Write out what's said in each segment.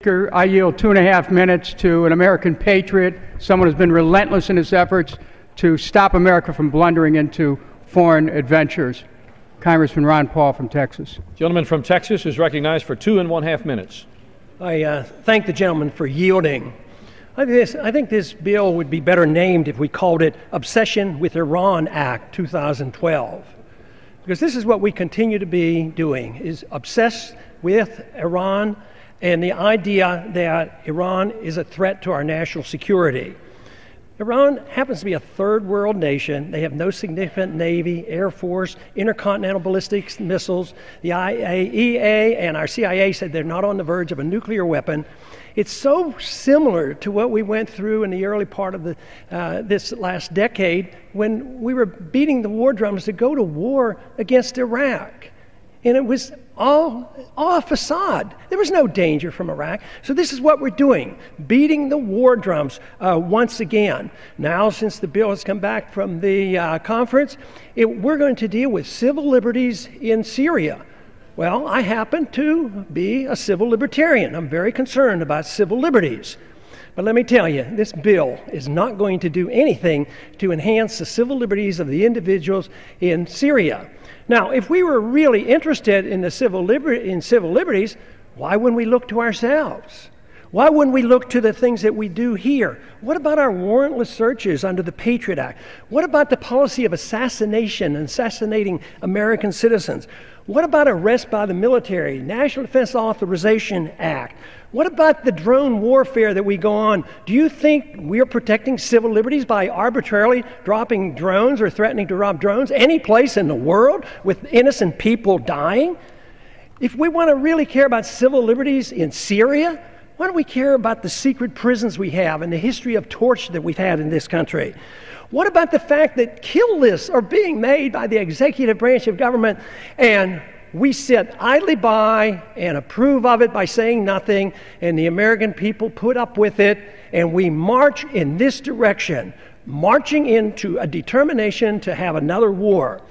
I yield 2.5 minutes to an American patriot, someone who's been relentless in his efforts to stop America from blundering into foreign adventures. Congressman Ron Paul from Texas. Gentleman from Texas is recognized for 2.5 minutes. I thank the gentleman for yielding. I think this bill would be better named if we called it Obsession with Iran Act 2012. Because this is what we continue to be doing, is obsessed with Iran and the idea that Iran is a threat to our national security. Iran happens to be a third world nation. They have no significant Navy, Air Force, intercontinental ballistic missiles. The IAEA and our CIA said they're not on the verge of a nuclear weapon. It's so similar to what we went through in the early part of this last decade when we were beating the war drums to go to war against Iraq. And it was all a facade. There was no danger from Iraq. So this is what we're doing, beating the war drums once again. Now, since the bill has come back from the conference, we're going to deal with civil liberties in Syria. Well, I happen to be a civil libertarian. I'm very concerned about civil liberties. But let me tell you, this bill is not going to do anything to enhance the civil liberties of the individuals in Syria. Now, if we were really interested in the civil liberties, why wouldn't we look to ourselves? Why wouldn't we look to the things that we do here? What about our warrantless searches under the Patriot Act? What about the policy of assassination and assassinating American citizens? What about arrest by the military, National Defense Authorization Act? What about the drone warfare that we go on? Do you think we're protecting civil liberties by arbitrarily dropping drones or threatening to drop drones any place in the world with innocent people dying? If we want to really care about civil liberties in Syria, why don't we care about the secret prisons we have and the history of torture that we've had in this country? What about the fact that kill lists are being made by the executive branch of government and we sit idly by and approve of it by saying nothing, and the American people put up with it, and we march in this direction, marching into a determination to have another war?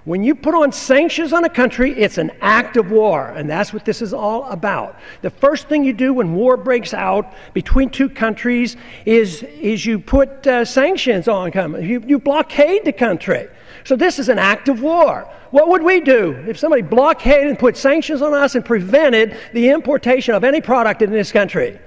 When you put on sanctions on a country, it's an act of war, and that's what this is all about. The first thing you do when war breaks out between two countries is you put sanctions on them. You blockade the country. So this is an act of war. What would we do if somebody blockaded and put sanctions on us and prevented the importation of any product in this country?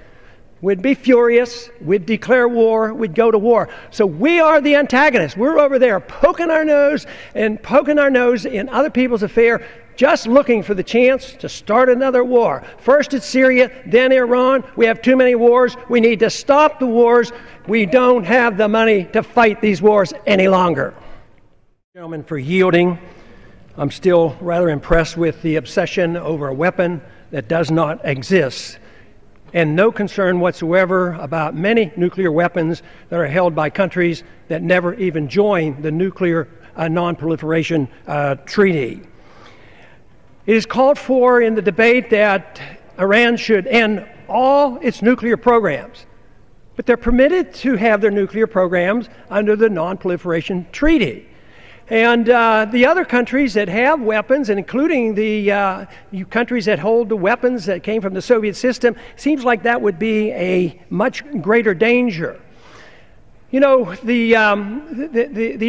We'd be furious, we'd declare war, we'd go to war. So we are the antagonists. We're over there poking our nose in other people's affair, just looking for the chance to start another war. First it's Syria, then Iran. We have too many wars. We need to stop the wars. We don't have the money to fight these wars any longer. Gentlemen, for yielding. I'm still rather impressed with the obsession over a weapon that does not exist, and no concern whatsoever about many nuclear weapons that are held by countries that never even joined the Nuclear Non-Proliferation Treaty. It is called for in the debate that Iran should end all its nuclear programs, but they're permitted to have their nuclear programs under the Non-Proliferation Treaty. And the other countries that have weapons, and including the countries that hold the weapons that came from the Soviet system, seems like that would be a much greater danger. You know, the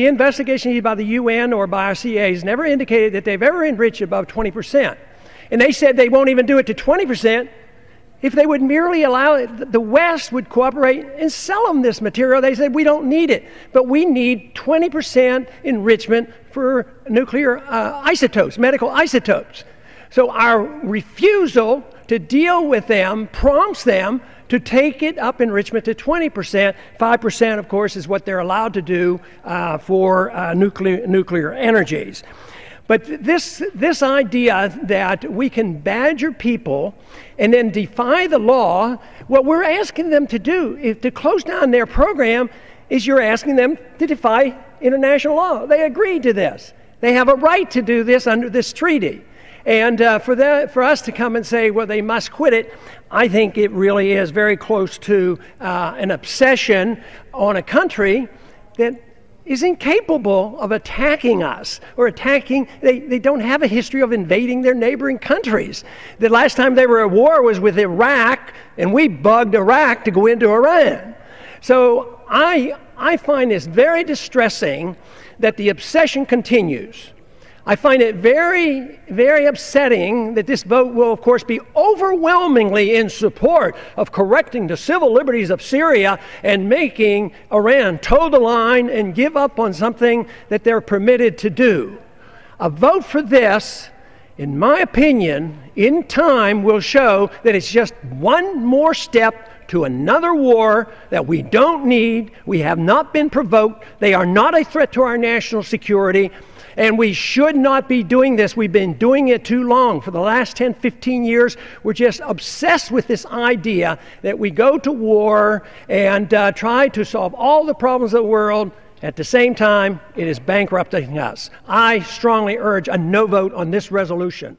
investigation by the UN or by our CIA has never indicated that they've ever enriched above 20%. And they said they won't even do it to 20%. If they would merely allow it, the West would cooperate and sell them this material. They said, we don't need it, but we need 20% enrichment for nuclear isotopes, medical isotopes. So our refusal to deal with them prompts them to take it up enrichment to 20%. 5%, of course, is what they're allowed to do for nuclear energies. But this idea that we can badger people and then defy the law, what we're asking them to do is to close down their program is you're asking them to defy international law. They agreed to this. They have a right to do this under this treaty. And for us to come and say, well, they must quit it, I think it really is very close to an obsession on a country that is incapable of attacking us or attacking. They don't have a history of invading their neighboring countries. The last time they were at war was with Iraq, and we bugged Iraq to go into Iran. So I find this very distressing that the obsession continues. I find it very, very upsetting that this vote will, of course, be overwhelmingly in support of correcting the civil liberties of Syria and making Iran toe the line and give up on something that they're permitted to do. A vote for this, in my opinion, in time will show that it's just one more step to another war that we don't need. We have not been provoked. They are not a threat to our national security. And we should not be doing this. We've been doing it too long. For the last 10, 15 years, we're just obsessed with this idea that we go to war and try to solve all the problems of the world. At the same time, it is bankrupting us. I strongly urge a no vote on this resolution.